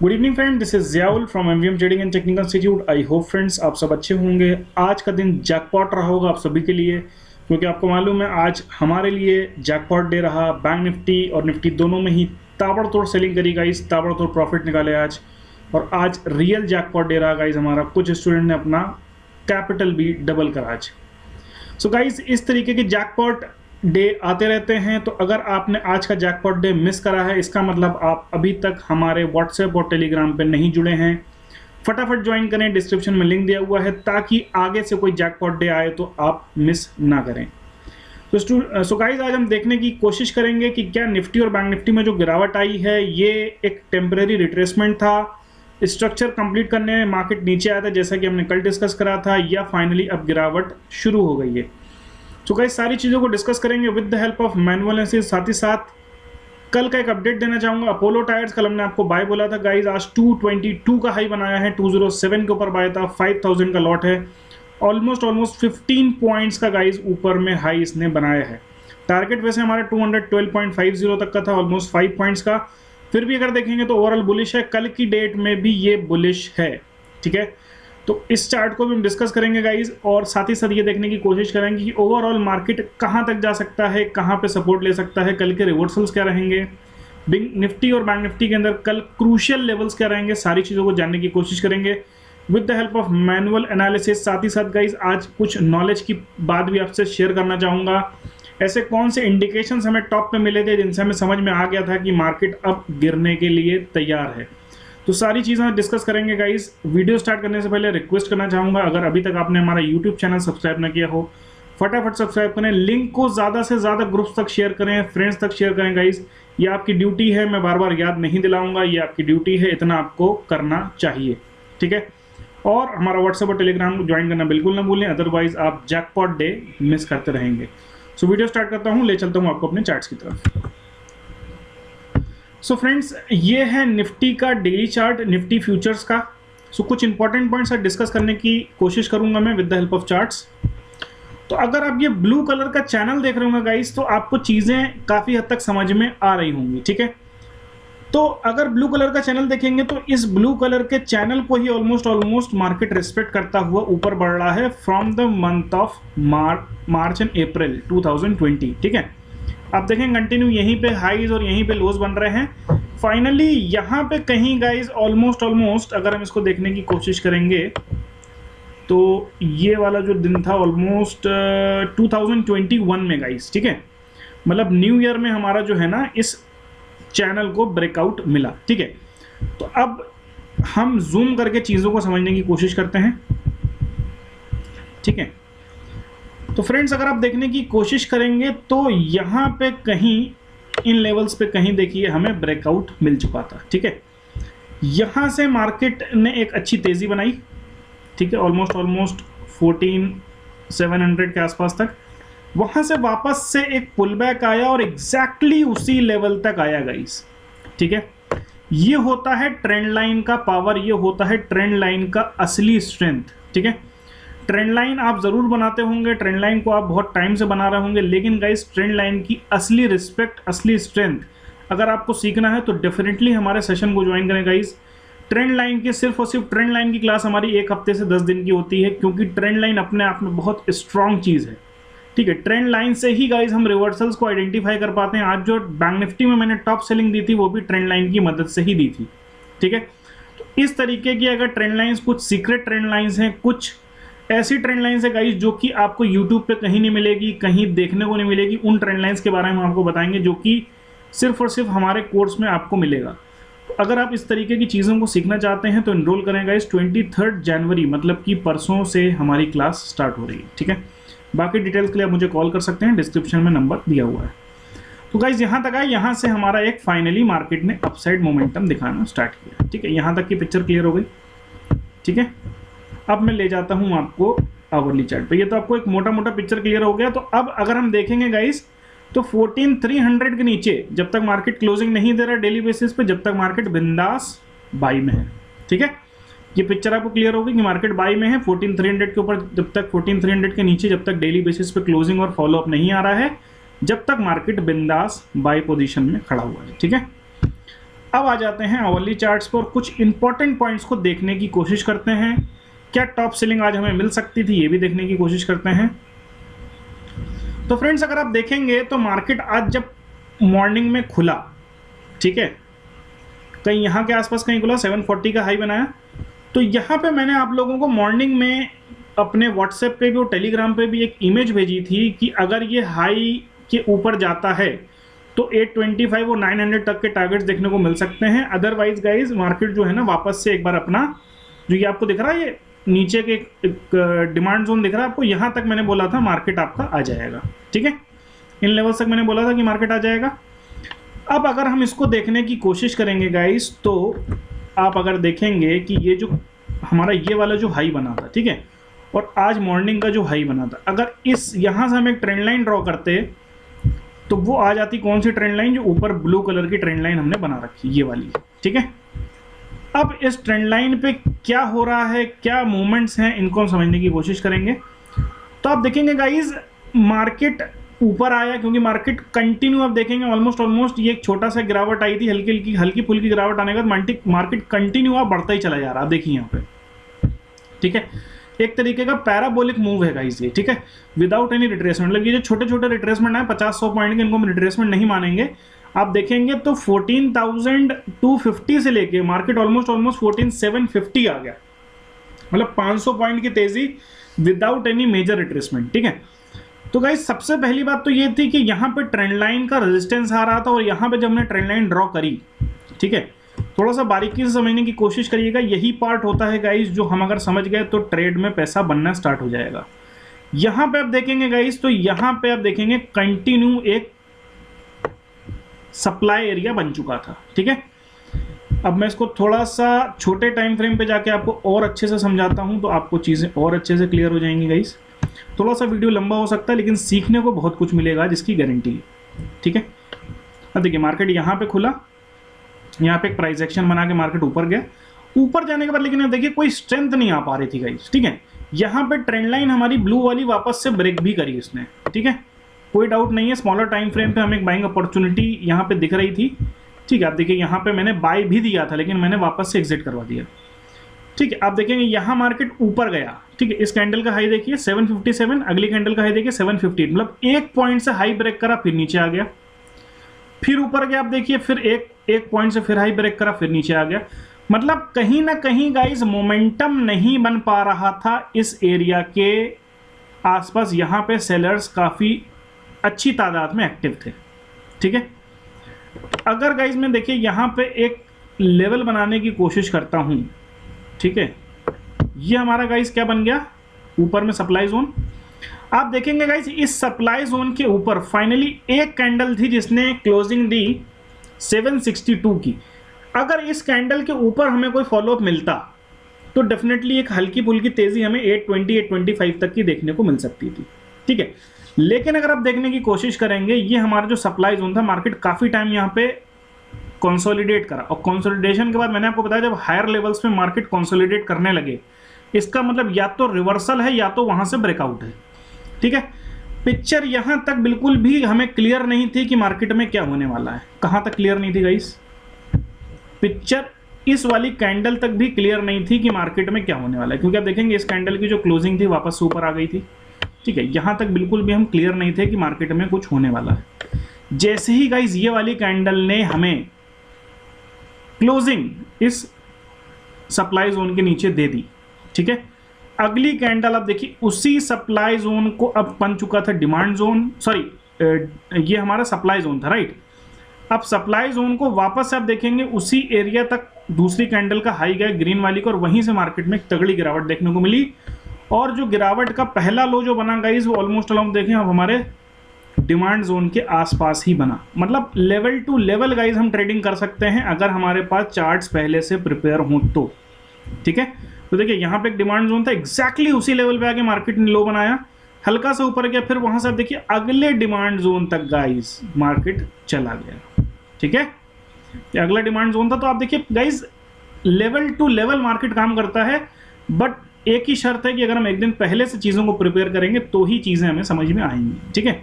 Good evening friend, this is Ziaul from MVM trading and technical institute. I hope friends आप सब अच्छे होंगे। आज का दिन जैकपॉट रहा होगा आप सभी के लिए, क्योंकि आपको मालूम है आज हमारे लिए जैकपॉट डे रहा। बैंक निफ्टी और निफ्टी दोनों में ही ताबड़तोड़ सेलिंग करी गाइस, ताबड़तोड़ प्रॉफिट निकाले आज। और आज रियल जैकपॉट डे रहा गाइस हमारा। कुछ स्टूडेंट ने अपना कैपिटल भी डबल करा आज। सो गाइस इस तरीके के जैकपॉट डे आते रहते हैं, तो अगर आपने आज का जैकपॉट डे मिस करा है, इसका मतलब आप अभी तक हमारे व्हाट्सएप और टेलीग्राम पे नहीं जुड़े हैं। फटाफट ज्वाइन करें, डिस्क्रिप्शन में लिंक दिया हुआ है, ताकि आगे से कोई जैकपॉट डे आए तो आप मिस ना करें। तो गाइस आज हम देखने की कोशिश करेंगे कि क्या निफ्टी और बैंक निफ्टी में जो गिरावट आई है ये एक टेम्परेरी रिट्रेसमेंट था, स्ट्रक्चर कंप्लीट करने में मार्केट नीचे आया था जैसा कि हमने कल डिस्कस करा था, या फाइनली अब गिरावट शुरू हो गई है। तो गाइस सारी चीज़ों को डिस्कस करेंगे with the help of manual analysis. साथ ही साथ कल का एक अपडेट देना चाहूँगा। अपोलो टायर्स कल हमने आपको बाय बोला था गाइस, आज 222 का हाई बनाया है, 207 के ऊपर बाय था, 5000 का लॉट है। ऑलमोस्ट 15 पॉइंट्स का गाइस ऊपर में हाई इसने बनाया है। टारगेट वैसे हमारा 212.50 तक का था, ऑलमोस्ट 5 पॉइंट्स का। फिर भी अगर देखेंगे तो ओवरऑल बुलिश है, कल की डेट में भी ये बुलिश है। ठीक है, तो इस चार्ट को भी हम डिस्कस करेंगे गाइज, और साथ ही साथ ये देखने की कोशिश करेंगे कि ओवरऑल मार्केट कहां तक जा सकता है, कहां पे सपोर्ट ले सकता है, कल के रिवर्सल्स क्या रहेंगे, निफ्टी और बैंक निफ्टी के अंदर कल क्रूशियल लेवल्स क्या रहेंगे। सारी चीज़ों को जानने की कोशिश करेंगे with the help of manual analysis. साथ ही साथ गाइज आज कुछ नॉलेज की बात भी आपसे शेयर करना चाहूँगा। ऐसे कौन से इंडिकेशंस हमें टॉप पे मिले थे जिनसे हमें समझ में आ गया था कि मार्केट अब गिरने के लिए तैयार है। तो सारी चीज़ें डिस्कस करेंगे गाइस। वीडियो स्टार्ट करने से पहले रिक्वेस्ट करना चाहूँगा, अगर अभी तक आपने हमारा यूट्यूब चैनल सब्सक्राइब न किया हो, फटाफट सब्सक्राइब करें। लिंक को ज़्यादा से ज़्यादा ग्रुप्स तक शेयर करें, फ्रेंड्स तक शेयर करें गाइस। ये आपकी ड्यूटी है, मैं बार बार याद नहीं दिलाऊंगा, ये आपकी ड्यूटी है, इतना आपको करना चाहिए। ठीक है, और हमारा व्हाट्सएप और टेलीग्राम को ज्वाइन करना बिल्कुल ना भूलें, अदरवाइज आप जैकपॉट डे मिस करते रहेंगे। सो वीडियो स्टार्ट करता हूँ, ले चलता हूँ आपको अपने चार्ट्स की तरफ। सो फ्रेंड्स ये है निफ्टी का डेली चार्ट, निफ्टी फ्यूचर्स का। सो कुछ इंपॉर्टेंट पॉइंट्स डिस्कस करने की कोशिश करूंगा मैं with the help of charts. तो अगर आप ये ब्लू कलर का चैनल देख रहे होंगे गाइस, तो आपको चीज़ें काफ़ी हद तक समझ में आ रही होंगी। ठीक है, तो अगर ब्लू कलर का चैनल देखेंगे तो इस ब्लू कलर के चैनल को ही ऑलमोस्ट मार्केट रिस्पेक्ट करता हुआ ऊपर बढ़ रहा है from the month of March and April 2020। ठीक है, आप देखें कंटिन्यू यहीं पे हाईज और यहीं पे लोज बन रहे हैं। फाइनली यहाँ पे कहीं गाइज ऑलमोस्ट अगर हम इसको देखने की कोशिश करेंगे तो ये वाला जो दिन था ऑलमोस्ट 2021 में गाइज। ठीक है, मतलब न्यू ईयर में हमारा जो है ना इस चैनल को ब्रेकआउट मिला। ठीक है, तो अब हम जूम करके चीज़ों को समझने की कोशिश करते हैं। ठीक है, तो फ्रेंड्स अगर आप देखने की कोशिश करेंगे तो यहाँ पे कहीं इन लेवल्स पे कहीं देखिए हमें ब्रेकआउट मिल चुका था। ठीक है, यहाँ से मार्केट ने एक अच्छी तेज़ी बनाई। ठीक है, ऑलमोस्ट 14,700 के आसपास तक। वहाँ से वापस से एक पुल बैक आया और एग्जैक्टली उसी लेवल तक आया गाइस। ठीक है, ये होता है ट्रेंड लाइन का पावर, ये होता है ट्रेंड लाइन का असली स्ट्रेंथ। ठीक है, ट्रेंड लाइन आप ज़रूर बनाते होंगे, ट्रेंड लाइन को आप बहुत टाइम से बना रहे होंगे, लेकिन गाइस ट्रेंड लाइन की असली रिस्पेक्ट, असली स्ट्रेंथ अगर आपको सीखना है तो डेफिनेटली हमारे सेशन को ज्वाइन करें गाइस। ट्रेंड लाइन की सिर्फ और सिर्फ ट्रेंड लाइन की क्लास हमारी 1 हफ्ते से 10 दिन की होती है, क्योंकि ट्रेंड लाइन अपने आप में बहुत स्ट्रॉन्ग चीज़ है। ठीक है, ट्रेंड लाइन से ही गाइस हम रिवर्सल्स को आइडेंटिफाई कर पाते हैं। आज जो बैंक निफ्टी में मैंने टॉप सेलिंग दी थी वो भी ट्रेंड लाइन की मदद से ही दी थी। ठीक है, तो इस तरीके की अगर ट्रेंड लाइन्स, कुछ सीक्रेट ट्रेंड लाइन्स हैं, कुछ ऐसी ट्रेंड लाइन्स है गाइस जो कि आपको YouTube पे कहीं नहीं मिलेगी, कहीं देखने को नहीं मिलेगी। उन ट्रेंड लाइन्स के बारे में हम आपको बताएंगे जो कि सिर्फ और सिर्फ हमारे कोर्स में आपको मिलेगा। तो अगर आप इस तरीके की चीज़ों को सीखना चाहते हैं तो इनरोल करें गाइस। 23 जनवरी मतलब कि परसों से हमारी क्लास स्टार्ट हो रही है। ठीक है, बाकी डिटेल्स के लिए आप मुझे कॉल कर सकते हैं, डिस्क्रिप्शन में नंबर दिया हुआ है। तो गाइस यहाँ तक आए, यहाँ से हमारा एक फाइनली मार्केट ने अपसाइड मोमेंटम दिखाना स्टार्ट किया। ठीक है, यहाँ तक की पिक्चर क्लियर हो गई। ठीक है, अब मैं ले जाता हूं आपको आवरली चार्ट पे। ये तो आपको एक मोटा मोटा पिक्चर क्लियर हो गया। तो अब अगर हम देखेंगे गाइस तो 14,300 के नीचे जब तक मार्केट क्लोजिंग नहीं दे रहा डेली बेसिस पे, जब तक मार्केट बिंदास बाई में है। ठीक है, ये पिक्चर आपको क्लियर होगी कि मार्केट बाई में है। 14,300 के ऊपर जब तक, 14,300 के नीचे जब तक डेली बेसिस पे क्लोजिंग और फॉलो अप नहीं आ रहा है, जब तक मार्केट बिंदास बाई पोजीशन में खड़ा हुआ है। ठीक है, अब आ जाते हैं आवरली चार्ट्स पर, कुछ इंपॉर्टेंट पॉइंट्स को देखने की कोशिश करते हैं। क्या टॉप सेलिंग आज हमें मिल सकती थी, ये भी देखने की कोशिश करते हैं। तो फ्रेंड्स अगर आप देखेंगे तो मार्केट आज जब मॉर्निंग में खुला, ठीक है, कहीं यहाँ के आसपास कहीं खुला, 740 का हाई बनाया। तो यहाँ पे मैंने आप लोगों को मॉर्निंग में अपने व्हाट्सएप पे भी और टेलीग्राम पे भी एक इमेज भेजी थी कि अगर ये हाई के ऊपर जाता है तो 825 और 900 तक के टारगेट्स देखने को मिल सकते हैं। अदरवाइज गाइज मार्केट जो है ना वापस से एक बार अपना जो ये आपको दिख रहा है, ये नीचे के एक डिमांड जोन दिख रहा है आपको, यहाँ तक मैंने बोला था मार्केट आपका आ जाएगा, ठीक है, इन लेवल्स तक मैंने बोला था कि मार्केट आ जाएगा। अब अगर हम इसको देखने की कोशिश करेंगे गाइस, तो आप अगर देखेंगे कि ये जो हमारा ये वाला जो हाई बना था, ठीक है, और आज मॉर्निंग का जो हाई बना था, अगर इस यहाँ से हम एक ट्रेंड लाइन ड्रॉ करते तो वो आ जाती कौन सी ट्रेंड लाइन, जो ऊपर ब्लू कलर की ट्रेंड लाइन हमने बना रखी, ये वाली, ठीक है। अब इस ट्रेंड लाइन पे क्या हो रहा है, क्या मूवमेंट्स हैं, इनको हम समझने की कोशिश करेंगे। तो आप देखेंगे गाइज मार्केट ऊपर आया, क्योंकि मार्केट कंटिन्यू आप देखेंगे ऑलमोस्ट ये एक छोटा सा गिरावट आई थी, हल्की फुल्की गिरावट आने के बाद मार्केट कंटिन्यू आप बढ़ता ही चला जा रहा है। आप देखिए यहाँ पे, ठीक है, एक तरीके का पैराबोलिक मूव है गाइस ये, ठीक है, विदाउट एनी रिट्रेसमेंट। मतलब ये जो छोटे छोटे रिट्रेसमेंट है 50-100 पॉइंट के, इनको हम रिट्रेसमेंट नहीं मानेंगे। आप देखेंगे तो 14,250 से लेके मार्केट ऑलमोस्ट 14,750 आ गया, मतलब 500 पॉइंट की तेजी विदाउट एनी मेजर रिट्रेसमेंट, ठीक है। तो गाइस सबसे पहली बात तो ये थी कि यहाँ पे ट्रेंड लाइन का रेजिस्टेंस आ रहा था, और यहाँ पे जब हमने ट्रेंड लाइन ड्रॉ करी, ठीक है, थोड़ा सा बारीकी से समझने की कोशिश करिएगा। यही पार्ट होता है गाइस जो हम अगर समझ गए तो ट्रेड में पैसा बनना स्टार्ट हो जाएगा। यहाँ पे आप देखेंगे गाइस, तो यहाँ पे आप देखेंगे कंटिन्यू एक सप्लाई एरिया बन चुका था, ठीक है। अब मैं इसको थोड़ा सा छोटे टाइम फ्रेम पे जाके आपको और अच्छे से समझाता हूँ, तो आपको चीज़ें और अच्छे से क्लियर हो जाएंगी गाइस। थोड़ा सा वीडियो लंबा हो सकता है, लेकिन सीखने को बहुत कुछ मिलेगा जिसकी गारंटी है, ठीक है। अब देखिए मार्केट यहाँ पे खुला, यहाँ पे एक प्राइस एक्शन बना के मार्केट ऊपर गया। ऊपर जाने के बाद लेकिन देखिए कोई स्ट्रेंथ नहीं आ पा रही थी गाइस, ठीक है। यहाँ पे ट्रेंड लाइन हमारी ब्लू वाली वापस से ब्रेक भी करी इसने, ठीक है, कोई डाउट नहीं है। स्मॉलर टाइम फ्रेम पे हमें एक बाइंग अपॉर्चुनिटी यहाँ पे दिख रही थी, ठीक है। आप देखिए यहाँ पे मैंने बाय भी दिया था, लेकिन मैंने वापस से एग्जिट करवा दिया, ठीक है। आप देखेंगे यहाँ मार्केट ऊपर गया, ठीक है। इस कैंडल का हाई देखिए 757, अगली कैंडल का हाई देखिए 750, मतलब एक पॉइंट से हाई ब्रेक करा, फिर नीचे आ गया, फिर ऊपर गया। आप देखिए फिर एक पॉइंट से फिर हाई ब्रेक करा, फिर नीचे आ गया। मतलब कहीं ना कहीं गाइस मोमेंटम नहीं बन पा रहा था इस एरिया के आसपास। यहाँ पे सेलर्स काफ़ी अच्छी तादाद में एक्टिव थे, ठीक है। अगर गाइस मैं देखिए यहाँ पे एक लेवल बनाने की कोशिश करता हूँ, ठीक है, ये हमारा गाइस क्या बन गया, ऊपर में सप्लाई जोन। आप देखेंगे गाइस इस सप्लाई जोन के ऊपर फाइनली एक कैंडल थी जिसने क्लोजिंग दी 762 की। अगर इस कैंडल के ऊपर हमें कोई फॉलोअप मिलता तो डेफिनेटली एक हल्की फुल्की तेजी हमें 820 825 तक की देखने को मिल सकती थी, ठीक है। लेकिन अगर आप देखने की कोशिश करेंगे, ये हमारा जो सप्लाई जोन था, मार्केट काफ़ी टाइम यहाँ पे कंसोलिडेट करा, और कंसोलिडेशन के बाद मैंने आपको बताया जब हायर लेवल्स पे मार्केट कंसोलिडेट करने लगे, इसका मतलब या तो रिवर्सल है या तो वहाँ से ब्रेकआउट है, ठीक है। पिक्चर यहाँ तक बिल्कुल भी हमें क्लियर नहीं थी कि मार्केट में क्या होने वाला है। कहाँ तक क्लियर नहीं थी गाइस, पिक्चर इस वाली कैंडल तक भी क्लियर नहीं थी कि मार्केट में क्या होने वाला है, क्योंकि आप देखेंगे इस कैंडल की जो क्लोजिंग थी वापस से ऊपर आ गई थी, ठीक है। यहाँ तक बिल्कुल भी हम क्लियर नहीं थे कि मार्केट में कुछ होने वाला है। जैसे ही गाइस ये वाली कैंडल ने हमें क्लोजिंग इस सप्लाई जोन के नीचे दे दी, ठीक है, अगली कैंडल आप देखिए उसी सप्लाई जोन को अब बन चुका था डिमांड जोन, सॉरी ये हमारा सप्लाई जोन था, राइट। अब सप्लाई जोन को वापस से आप देखेंगे उसी एरिया तक दूसरी कैंडल का हाई गया ग्रीन वाली को, और वहीं से मार्केट में एक तगड़ी गिरावट देखने को मिली। और जो गिरावट का पहला लो जो बना गाइस वो ऑलमोस्ट अलाउंड देखें अब हमारे डिमांड जोन के आसपास ही बना। मतलब लेवल टू लेवल गाइस हम ट्रेडिंग कर सकते हैं अगर हमारे पास चार्ट्स पहले से प्रिपेयर हों तो, ठीक है। तो देखिए यहाँ पे एक डिमांड जोन था, एग्जैक्टली उसी लेवल पे आके मार्केट ने लो बनाया, हल्का सा ऊपर गया, फिर वहां से देखिए अगले डिमांड जोन तक गाइस मार्केट चला गया, ठीक है। ये अगला डिमांड जोन था। तो आप देखिए guys level to level market काम करता है, बट एक ही शर्त है कि अगर हम एक दिन पहले से चीज़ों को प्रिपेयर करेंगे तो ही चीज़ें हमें समझ में आएंगी, ठीक है।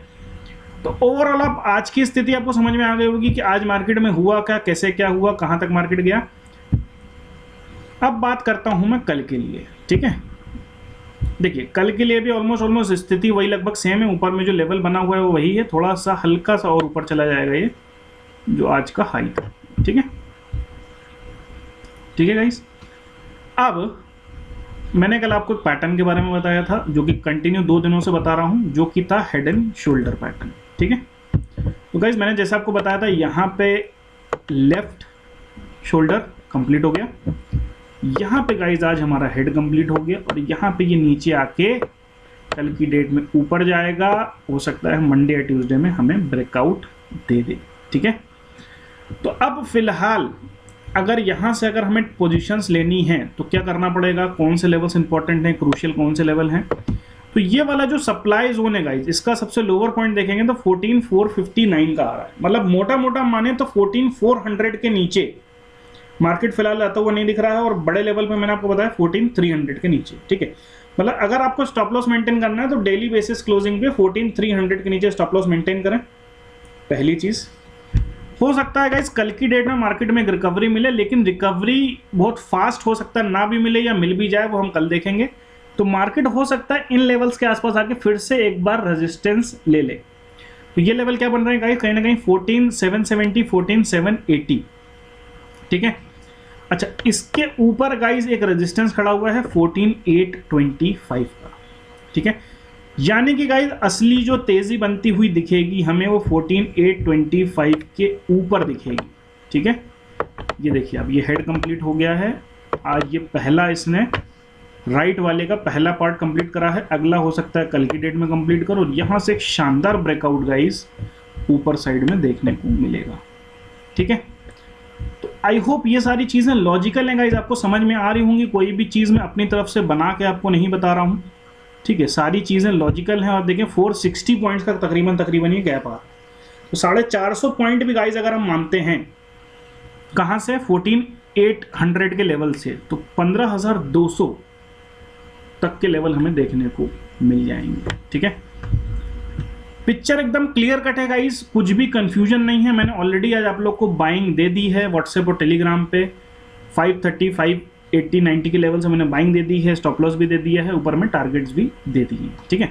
तो ओवरऑल आप आज की स्थिति आपको समझ में आ गई होगी कि आज मार्केट में हुआ क्या, कैसे क्या हुआ, कहां तक मार्केट गया। अब बात करता हूं मैं कल के लिए, ठीक है। देखिए कल के लिए भी ऑलमोस्ट स्थिति वही लगभग सेम है। ऊपर में जो लेवल बना हुआ है वो वही है, थोड़ा सा हल्का सा और ऊपर चला जाएगा ये जो आज का हाई था, ठीक है। ठीक है गाइस, अब मैंने कल आपको एक पैटर्न के बारे में बताया था जो कि कंटिन्यू 2 दिनों से बता रहा हूं, जो कि था हेड एंड शोल्डर पैटर्न, ठीक है। तो गाइस मैंने जैसे आपको बताया था, यहाँ पे लेफ्ट शोल्डर कंप्लीट हो गया, यहाँ पे गाइस आज हमारा हेड कंप्लीट हो गया, और यहाँ पे ये नीचे आके कल की डेट में ऊपर जाएगा। हो सकता है मंडे या ट्यूसडे में हमें ब्रेकआउट दे दे, ठीक है। तो अब फिलहाल अगर यहाँ से अगर हमें पोजीशंस लेनी है तो क्या करना पड़ेगा, कौन से लेवल्स इंपॉर्टेंट हैं, क्रूशियल कौन से लेवल हैं। तो ये वाला जो सप्लाई जोन है गाइस, इसका सबसे लोअर पॉइंट देखेंगे तो 14,459 का आ रहा है। मतलब मोटा मोटा माने तो 14,400 के नीचे मार्केट फिलहाल आता हुआ नहीं दिख रहा है, और बड़े लेवल पे मैंने आपको बताया 14,300 के नीचे, ठीक है। मतलब अगर आपको स्टॉप लॉस मेंटेन करना है तो डेली बेसिस क्लोजिंग पे 14,300 के नीचे स्टॉप लॉस मेंटेन करें, पहली चीज। हो सकता है गाइस कल की डेट में मार्केट में एक रिकवरी मिले, लेकिन रिकवरी बहुत फास्ट हो सकता है ना भी मिले, या मिल भी जाए वो हम कल देखेंगे। तो मार्केट हो सकता है इन लेवल्स के आसपास आके फिर से एक बार रेजिस्टेंस ले ले। तो ये लेवल क्या बन रहे हैं गाइस, कहीं ना कहीं 14,770, 14,780, ठीक है। अच्छा, इसके ऊपर गाइस एक रेजिस्टेंस खड़ा हुआ है 14,825 का, ठीक है। यानी कि गाइस असली जो तेजी बनती हुई दिखेगी हमें वो 14,825 के ऊपर दिखेगी, ठीक है। ये देखिए अब ये हेड कंप्लीट हो गया है। आज ये पहला इसने राइट वाले का पहला पार्ट कंप्लीट करा है, अगला हो सकता है कल की डेट में कंप्लीट करो, और यहां से एक शानदार ब्रेकआउट गाइस ऊपर साइड में देखने को मिलेगा, ठीक है। तो आई होप ये सारी चीजें लॉजिकल हैं गाइस, आपको समझ में आ रही होंगी। कोई भी चीज मैं अपनी तरफ से बना के आपको नहीं बता रहा हूं, ठीक है। सारी चीजें लॉजिकल हैं। और देखें 460 पॉइंट्स का तकरीबन ये गैप आ रहा है। तो 450 पॉइंट भी गाइस अगर हम मानते हैं, कहां से, 14,800 के लेवल से, तो 15,200 तक के लेवल हमें देखने को मिल जाएंगे, ठीक है। पिक्चर एकदम क्लियर कट है गाइस, कुछ भी कंफ्यूजन नहीं है। मैंने ऑलरेडी आज आप लोग को बाइंग दे दी है व्हाट्सएप और टेलीग्राम पे। 530, 580, 90 के लेवल से मैंने बाइंग दे दी है, स्टॉप लॉस भी दे दिया है, ऊपर में टारगेट्स भी दे दी है, ठीक है।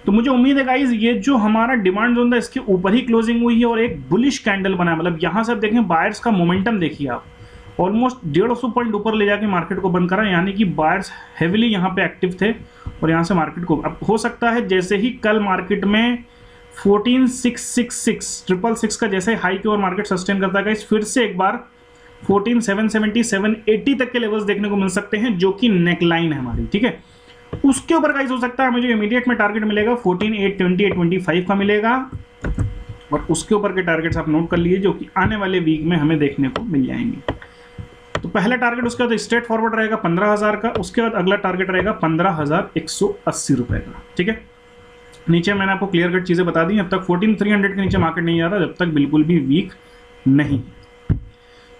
तो मुझे उम्मीद है गाइस ये जो हमारा डिमांड जोन था इसके ऊपर ही क्लोजिंग हुई है, और एक बुलिश कैंडल बना है। मतलब यहाँ से आप देखें बायर्स का मोमेंटम देखिए आप, ऑलमोस्ट 150 पॉइंट ऊपर ले जाके मार्केट को बंद करा, यानी कि बायर्स हेविली यहाँ पे एक्टिव थे, और यहाँ से मार्केट को अब हो सकता है जैसे ही कल मार्केट में 14,666 का जैसे हाई की ओर मार्केट सस्टेन करता है, फिर से एक बार 14,770, 780 तक के लेवल्स देखने को मिल सकते हैं, जो कि नेकलाइन है हमारी, ठीक है। उसके ऊपर गाइस हो सकता है मुझे इमीडिएट में टारगेट मिलेगा 14,820, 825 का मिलेगा, और उसके ऊपर के टारगेट्स आप नोट कर लीजिए, जो कि आने वाले वीक में हमें देखने को मिल जाएंगे। तो पहला टारगेट उसके बाद स्ट्रेट फॉरवर्ड रहेगा 15,000 का, उसके बाद अगला टारगेट रहेगा 15,180 रुपए का, ठीक है। नीचे मैंने आपको क्लियर कट चीजें बता दी। अब तक 14,300 के नीचे मार्केट नहीं आ रहा, जब तक बिल्कुल भी वीक नहीं।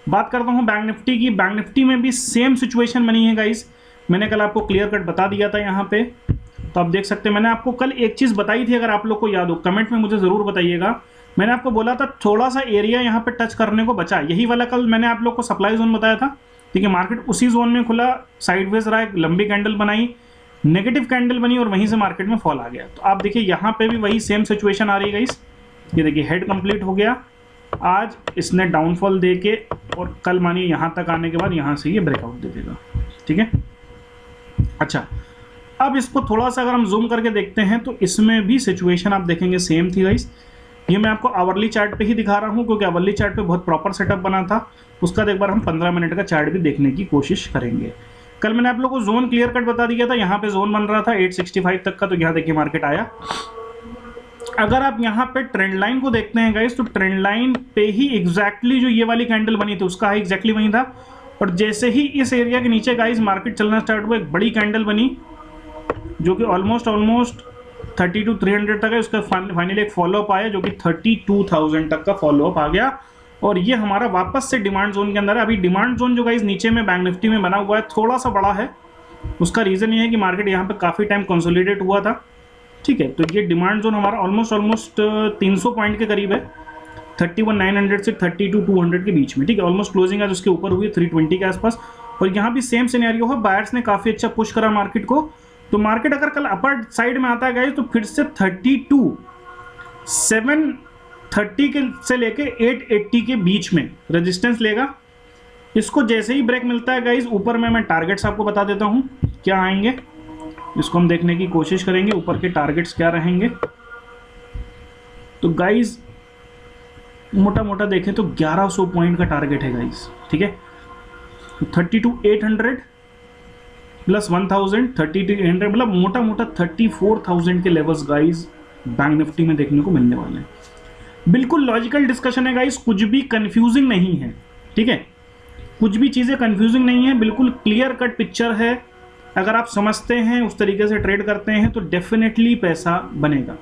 बात करता हूं बैंक निफ्टी की। बैंक निफ्टी में भी सेम सिचुएशन बनी है गाइस, मैंने कल आपको क्लियर कट बता दिया था यहाँ पे, तो आप देख सकते हैं। मैंने आपको कल एक चीज बताई थी, अगर आप लोग को याद हो कमेंट में मुझे जरूर बताइएगा। मैंने आपको बोला था थोड़ा सा एरिया यहाँ पे टच करने को बचा, यही वाला कल मैंने आप लोग को सप्लाई जोन बताया था, ठीक है। मार्केट उसी जोन में खुला, साइडवेज रहा, एक लंबी कैंडल बनाई, नेगेटिव कैंडल बनी, और वहीं से मार्केट में फॉल आ गया। तो आप देखिए यहाँ पे भी वही सेम सिचुएशन आ रही है गाइस। ये देखिए हेड कंप्लीट हो गया, आज इसने डाउनफॉल दे के, और कल मानिए यहाँ तक आने के बाद यहाँ से ये ब्रेकआउट दे देगा, ठीक है। अच्छा, अब इसको थोड़ा सा अगर हम जूम करके देखते हैं तो इसमें भी सिचुएशन आप देखेंगे सेम थी गाइस। ये मैं आपको आवरली चार्ट पे ही दिखा रहा हूँ, क्योंकि आवरली चार्ट पे बहुत प्रॉपर सेटअप बना था। उसका एक बार हम 15 मिनट का चार्ट भी देखने की कोशिश करेंगे। कल मैंने आप लोगों को जोन क्लियर कट बता दिया था, यहाँ पे जोन बन रहा था 865 तक का, तो यहाँ देखिए मार्केट आया। अगर आप यहाँ पे ट्रेंड लाइन को देखते हैं गाइस, तो ट्रेंड लाइन पे ही एग्जैक्टली जो ये वाली कैंडल बनी थी उसका हाई एग्जैक्टली वही था, और जैसे ही इस एरिया के नीचे गाइस मार्केट चलना स्टार्ट हुआ, एक बड़ी कैंडल बनी जो कि ऑलमोस्ट 32,300 तक है। उसका फाइनली एक फॉलोअप आया जो कि 32,000 तक का फॉलोअप आ गया, और ये हमारा वापस से डिमांड जोन के अंदर है। अभी डिमांड जोन जो गाइस नीचे में बैंक निफ्टी में बना हुआ है थोड़ा सा बड़ा है, उसका रीजन ये है कि मार्केट यहाँ पे काफी टाइम कंसोलिडेट हुआ था, ठीक है, तो ये डिमांड जोन हमारा ऑलमोस्ट 300 पॉइंट के करीब है, 31,900 से 32,200 के बीच में। ठीक है, ऑलमोस्ट क्लोजिंग आज उसके ऊपर हुई है 320 के आसपास। और यहाँ भी सेम सिनेरियो है, बायर्स ने काफ़ी अच्छा पुश करा मार्केट को। तो मार्केट अगर कल अपर साइड में आता है गाइस तो फिर से 32,730 के से लेके 880 के बीच में रेजिस्टेंस लेगा। इसको जैसे ही ब्रेक मिलता है गाइस, ऊपर में मैं टारगेट्स आपको बता देता हूँ क्या आएंगे, इसको हम देखने की कोशिश करेंगे ऊपर के टारगेट्स क्या रहेंगे। तो गाइस मोटा मोटा देखें तो 1100 पॉइंट का टारगेट है गाइस। ठीक है, 32,800 प्लस 1,000, 32,800 मतलब मोटा मोटा 34,000 के लेवल्स गाइस बैंक निफ्टी में देखने को मिलने वाले हैं। बिल्कुल लॉजिकल डिस्कशन है गाइस, कुछ भी कंफ्यूजिंग नहीं है। ठीक है, कुछ भी चीज़ें कंफ्यूजिंग नहीं है, बिल्कुल क्लियर कट पिक्चर है। अगर आप समझते हैं, उस तरीके से ट्रेड करते हैं तो डेफिनेटली पैसा बनेगा।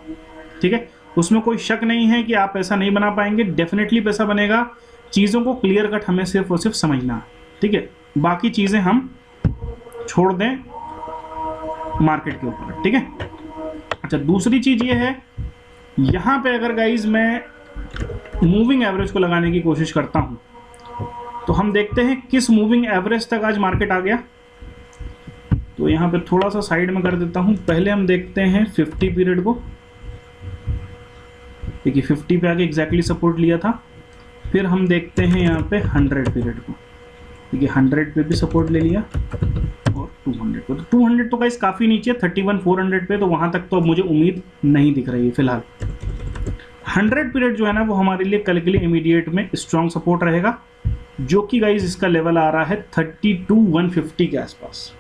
ठीक है, उसमें कोई शक नहीं है कि आप पैसा नहीं बना पाएंगे, डेफिनेटली पैसा बनेगा। चीज़ों को क्लियर कट हमें सिर्फ और सिर्फ समझना है। ठीक है, बाकी चीज़ें हम छोड़ दें मार्केट के ऊपर। ठीक है, अच्छा दूसरी चीज़ ये है, यहाँ पे अगर गाइज मैं मूविंग एवरेज को लगाने की कोशिश करता हूँ तो हम देखते हैं किस मूविंग एवरेज तक आज मार्केट आ गया। तो यहाँ पे थोड़ा सा साइड में कर देता हूँ। पहले हम देखते हैं 50 पीरियड को। देखिए 50 पे आके एग्जैक्टली सपोर्ट लिया था। फिर हम देखते हैं यहाँ पे 100 पीरियड को। देखिए 100 पे भी सपोर्ट ले लिया और 200 पे। तो 200 तो गाइस काफ़ी नीचे, 31,400 पे, तो वहाँ तक तो अब मुझे उम्मीद नहीं दिख रही है फिलहाल। 100 पीरियड जो है ना वो हमारे लिए कल के लिए इमीडिएट में स्ट्रॉन्ग सपोर्ट रहेगा, जो कि गाइस इसका लेवल आ रहा है 32,150 के आसपास।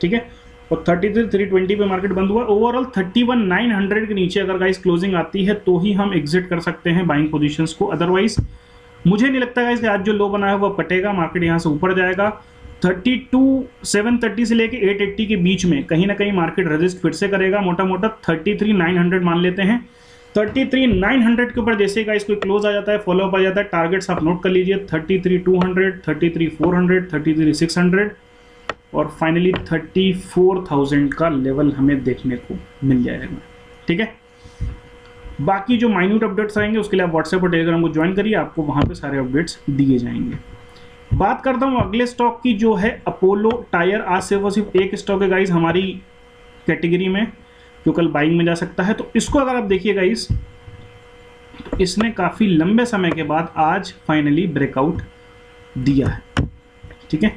ठीक है, और 33,320 पे मार्केट बंद हुआ। ओवरऑल 31,900 के नीचे अगर गाइस क्लोजिंग आती है तो ही हम एग्जिट कर सकते हैं बाइंग पोजीशंस को। अदरवाइज मुझे नहीं लगता गाइस कि आज जो लो बना है वो पटेगा, मार्केट यहाँ से ऊपर जाएगा। 32,730 से लेके 880 के बीच में कहीं ना कहीं मार्केट रेजिस्ट फिर से करेगा। मोटा मोटा 33,900 मान लेते हैं। 33,900 के ऊपर जैसे गाइस कोई क्लोज आ जाता है, फॉलो अप आ जाता है, टारगेट्स आप नोट कर लीजिए 33,200, 33,400, 33,600 और फाइनली 34,000 का लेवल हमें देखने को मिल जाएगा। ठीक है, बाकी जो माइन्यूट अपडेट्स आएंगे उसके लिए आप व्हाट्सएप और टेलीग्राम को ज्वाइन करिए, आपको वहाँ पे सारे अपडेट्स दिए जाएंगे। बात करता हूँ अगले स्टॉक की जो है अपोलो टायर। आज से वो सिर्फ एक स्टॉक है गाइज हमारी कैटेगरी में जो कल बाइंग में जा सकता है। तो इसको अगर आप देखिए गाइज, तो इसने काफ़ी लंबे समय के बाद आज फाइनली ब्रेकआउट दिया है। ठीक है,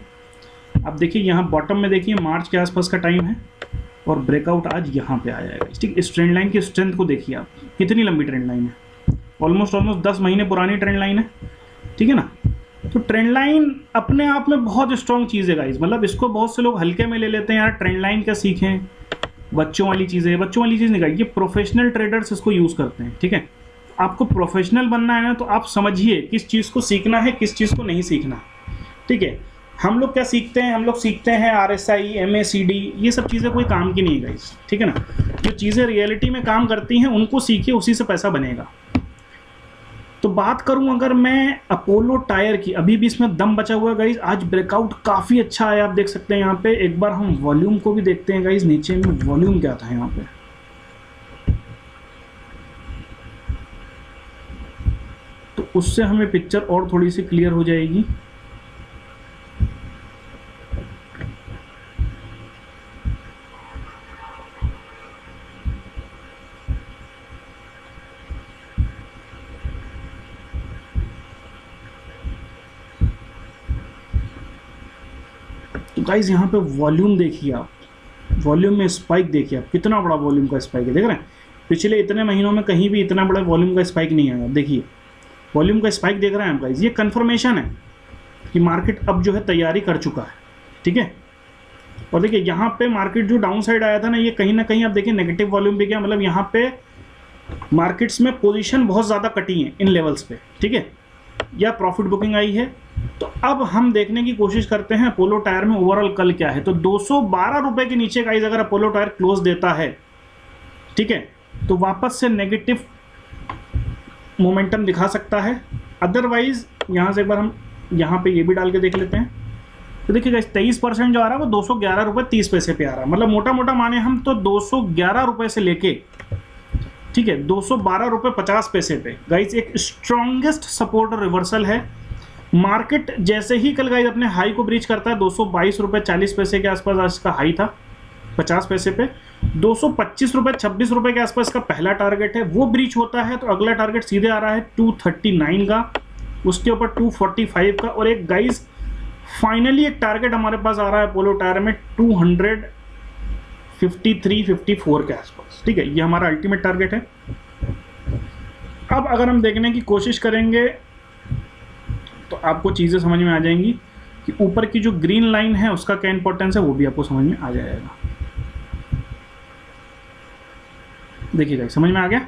आप देखिए यहाँ बॉटम में देखिए मार्च के आसपास का टाइम है और ब्रेकआउट आज यहाँ पे आया है। ठीक, इस ट्रेंड लाइन की स्ट्रेंथ को देखिए आप, कितनी लंबी ट्रेंड लाइन है, ऑलमोस्ट 10 महीने पुरानी ट्रेंड लाइन है। ठीक है ना, तो ट्रेंड लाइन अपने आप में बहुत स्ट्रॉन्ग चीज़ है गाइज। मतलब इसको बहुत से लोग हल्के में ले लेते हैं, यार ट्रेंड लाइन क्या सीखें, बच्चों वाली चीज़ है। बच्चों वाली चीज़ नहीं गाइज, ये प्रोफेशनल ट्रेडर्स इसको यूज़ करते हैं। ठीक है, आपको प्रोफेशनल बनना है ना तो आप समझिए किस चीज़ को सीखना है, किस चीज़ को नहीं सीखना। ठीक है, हम लोग क्या सीखते हैं, हम लोग सीखते हैं RSI, MACD, ये सब चीज़ें कोई काम की नहीं है गाइस। ठीक है ना, जो चीज़ें रियलिटी में काम करती हैं उनको सीखिए, उसी से पैसा बनेगा। तो बात करूं अगर मैं अपोलो टायर की, अभी भी इसमें दम बचा हुआ है गाइस। आज ब्रेकआउट काफ़ी अच्छा है, आप देख सकते हैं यहाँ पे। एक बार हम वॉल्यूम को भी देखते हैं गाइस, नीचे में वॉल्यूम क्या था यहाँ पे। तो उससे हमें पिक्चर और थोड़ी सी क्लियर हो जाएगी। तो गाइज यहाँ पे वॉल्यूम देखिए आप, वॉल्यूम में स्पाइक देखिए आप, कितना बड़ा वॉल्यूम का स्पाइक है। देख रहे हैं, पिछले इतने महीनों में कहीं भी इतना बड़ा वॉल्यूम का स्पाइक नहीं आया। देखिए वॉल्यूम का स्पाइक देख रहे हैं आप गाइज, ये कंफर्मेशन है कि मार्केट अब जो है तैयारी कर चुका है। ठीक है, और देखिए यहाँ पे मार्केट जो डाउन साइड आया था ना, ये कहीं ना कहीं आप देखिए नेगेटिव वॉल्यूम भी गया। मतलब यहाँ पे मार्केट्स में पोजीशन बहुत ज़्यादा कटी है इन लेवल्स पे। ठीक है, या प्रॉफिट बुकिंग आई है। तो अब हम देखने की कोशिश करते हैं अपोलो टायर में ओवरऑल कल क्या है। तो 212 रुपए के नीचे गाइस अगर अपोलो टायर क्लोज देता है, ठीक है, तो वापस से नेगेटिव मोमेंटम दिखा सकता है। अदरवाइज यहाँ से एक बार हम यहाँ पे ये भी डाल के देख लेते हैं। तो देखिए गाइस 23% जो आ रहा है वो 211 रुपये 30 पैसे पे आ रहा है। मतलब मोटा मोटा माने हम तो 211 रुपये से लेके ठीक है, 212 रुपये 50 पैसे पे गाइज एक स्ट्रॉन्गेस्ट सपोर्ट और रिवर्सल है। मार्केट जैसे ही कल गाइज अपने हाई को ब्रीच करता है 222 रुपये 40 पैसे के आसपास आज का हाई था 50 पैसे पे, 225 रुपये 26 रुपये के आसपास का पहला टारगेट है, वो ब्रीच होता है तो अगला टारगेट सीधे आ रहा है 239 का, उसके ऊपर 245 का, और एक गाइज फाइनली एक टारगेट हमारे पास आ रहा है अपोलो टायर में 253-54 के आसपास। ठीक है, ये हमारा अल्टीमेट टारगेट है। अब अगर हम देखने की कोशिश करेंगे तो आपको चीज़ें समझ में आ जाएंगी कि ऊपर की जो ग्रीन लाइन है उसका क्या इंपॉर्टेंस है, वो भी आपको समझ में आ जाएगा। देखिए गाइस, समझ में आ गया।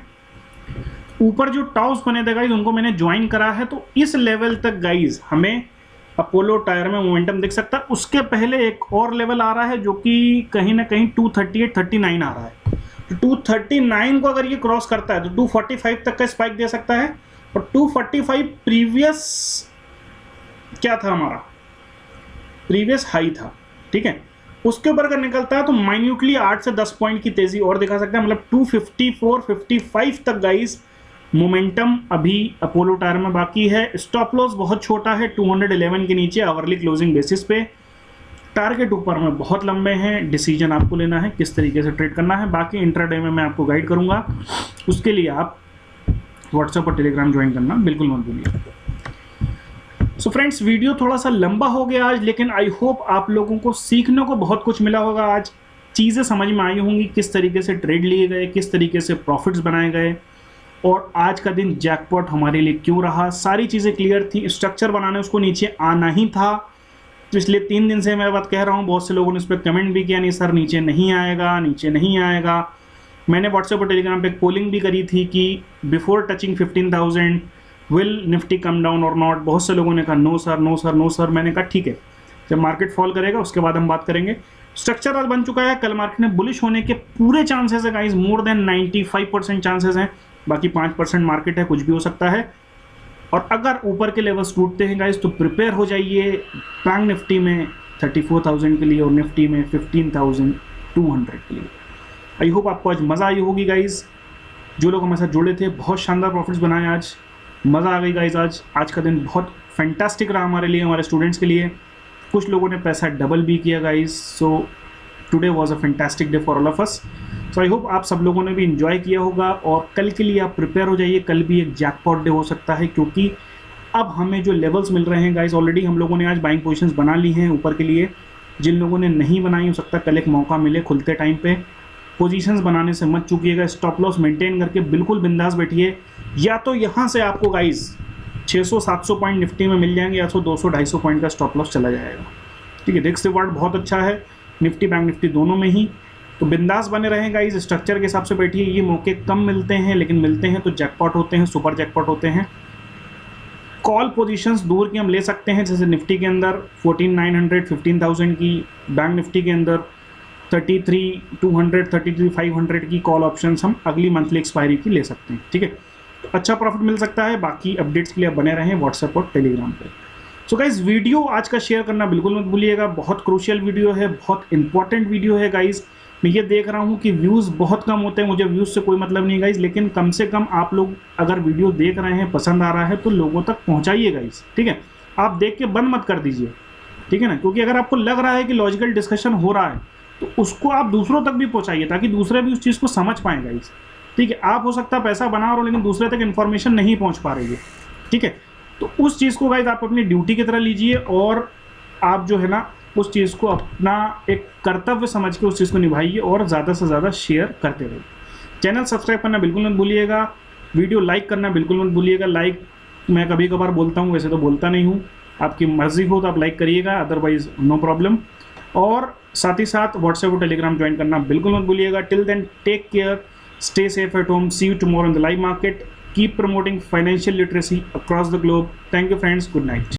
ऊपर जो टॉप्स बने थे गाइस उनको मैंने ज्वाइन करा है, तो इस लेवल तक गाइस हमें अपोलो टायर में मोमेंटम दिख सकता है। उसके पहले एक और लेवल आ रहा है जो कि कहीं ना कहीं 238-39 आ रहा है, तो 239 को अगर ये क्रॉस करता है तो 245 तक का स्पाइक दे सकता है, और 245 प्रीवियस क्या था, हमारा प्रीवियस हाई था। ठीक है, उसके ऊपर अगर निकलता है तो माइन्यूटली 8 से 10 पॉइंट की तेजी और दिखा सकता है, मतलब 254-55 तक गाइस मोमेंटम अभी अपोलो टायर में बाकी है। स्टॉप लॉस बहुत छोटा है 211 के नीचे आवरली क्लोजिंग बेसिस पे। टारगेट ऊपर में बहुत लंबे हैं, डिसीजन आपको लेना है किस तरीके से ट्रेड करना है। बाकी इंट्राडे में मैं आपको गाइड करूंगा, उसके लिए आप व्हाट्सएप और टेलीग्राम ज्वाइन करना बिल्कुल मत भूलिए। सो फ्रेंड्स, वीडियो थोड़ा सा लंबा हो गया आज, लेकिन आई होप आप लोगों को सीखने को बहुत कुछ मिला होगा। आज चीज़ें समझ में आई होंगी, किस तरीके से ट्रेड लिए गए, किस तरीके से प्रॉफिट्स बनाए गए, और आज का दिन जैकपॉट हमारे लिए क्यों रहा। सारी चीज़ें क्लियर थी। स्ट्रक्चर बनाने उसको नीचे आना ही था, पिछले 3 दिन से मैं बात कह रहा हूँ। बहुत से लोगों ने इस पर कमेंट भी किया, नहीं सर नीचे नहीं आएगा, नीचे नहीं आएगा। मैंने व्हाट्सएप और टेलीग्राम पे एक पोलिंग भी करी थी कि before touching 15,000 will Nifty come down और नॉट। बहुत से लोगों ने कहा no sir, no sir, no sir. मैंने कहा ठीक है, जब मार्केट फॉल करेगा उसके बाद हम बात करेंगे। स्ट्रक्चर आज बन चुका है, कल मार्केट में बुलिश होने के पूरे चांसेस है गाइस, मोर देन 95% चांसेस हैं। बाकी 5% मार्केट है, कुछ भी हो सकता है। और अगर ऊपर के लेवल्स टूटते हैं गाइस तो प्रिपेयर हो जाइए बैंक निफ्टी में 34,000 के लिए और निफ्टी में 15,200 के लिए। आई होप आपको आज मज़ा आई होगी गाइस। जो लोग हमारे साथ जुड़े थे, बहुत शानदार प्रॉफिट्स बनाए आज, मज़ा आ गई गाइस। आज का दिन बहुत फैंटास्टिक रहा हमारे लिए, हमारे स्टूडेंट्स के लिए। कुछ लोगों ने पैसा डबल भी किया guys, so today was a fantastic day for all of us. So I hope आप सब लोगों ने भी इन्जॉय किया होगा, और कल के लिए आप प्रिपेयर हो जाइए। कल भी एक जैकपॉट डे हो सकता है, क्योंकि अब हमें जो लेवल्स मिल रहे हैं गाइस, ऑलरेडी हम लोगों ने आज बाइंग पोजीशंस बना ली हैं ऊपर के लिए। जिन लोगों ने नहीं बनाई, हो सकता है कल एक मौका मिले खुलते टाइम पे। पोजीशंस बनाने से मत चूकिएगा, स्टॉप लॉस मेंटेन करके बिल्कुल बिंदास बैठिए। या तो यहाँ से आपको गाइस 600-700 पॉइंट निफ्टी में मिल जाएंगे, या तो 200-250 पॉइंट का स्टॉप लॉस चला जाएगा। ठीक है, रिस्क रिवार्ड बहुत अच्छा है निफ्टी बैंक निफ्टी दोनों में ही। तो बिंदास बने रहें गाइस, स्ट्रक्चर के हिसाब से बैठिए। ये मौके कम मिलते हैं, लेकिन मिलते हैं तो जैकपॉट होते हैं, सुपर जैकपॉट होते हैं। कॉल पोजीशंस दूर की हम ले सकते हैं, जैसे निफ्टी के अंदर 14,900 15,000 की, बैंक निफ्टी के अंदर 33,200 33,500 की कॉल ऑप्शंस हम अगली मंथली एक्सपायरी की ले सकते हैं। ठीक है, तो अच्छा प्रॉफिट मिल सकता है। बाकी अपडेट्स के लिए बने रहें व्हाट्सएप और टेलीग्राम पे। सो गाइज, वीडियो आज का शेयर करना बिल्कुल मत भूलिएगा, बहुत क्रूशियल वीडियो है, बहुत इंपॉर्टेंट वीडियो है गाइज। मैं ये देख रहा हूँ कि व्यूज़ बहुत कम होते हैं, मुझे व्यूज़ से कोई मतलब नहीं गाइज, लेकिन कम से कम आप लोग अगर वीडियो देख रहे हैं, पसंद आ रहा है, तो लोगों तक पहुँचाइए गाइज। ठीक है, आप देख के बंद मत कर दीजिए, ठीक है ना, क्योंकि अगर आपको लग रहा है कि लॉजिकल डिस्कशन हो रहा है तो उसको आप दूसरों तक भी पहुँचाइए, ताकि दूसरे भी उस चीज़ को समझ पाएँ गाइज। ठीक है, आप हो सकता है पैसा बना रहे हो, लेकिन दूसरे तक इन्फॉर्मेशन नहीं पहुँच पा रही है। ठीक है, तो उस चीज़ को गाइज आप अपनी ड्यूटी की तरह लीजिए, और आप जो है ना उस चीज़ को अपना एक कर्तव्य समझ के उस चीज़ को निभाइए, और ज़्यादा से ज़्यादा शेयर करते रहिए। चैनल सब्सक्राइब करना बिल्कुल मत भूलिएगा, वीडियो लाइक करना बिल्कुल मत भूलिएगा। लाइक मैं कभी कभार बोलता हूँ, वैसे तो बोलता नहीं हूँ, आपकी मर्जी हो तो आप लाइक करिएगा, अदरवाइज नो प्रॉब्लम। और साथ ही साथ व्हाट्सएप और टेलीग्राम ज्वाइन करना बिल्कुल मत भूलिएगा। Till then, take care, stay safe at home, see you tomorrow in the live market, keep promoting financial literacy across the globe. Thank you friends, good night.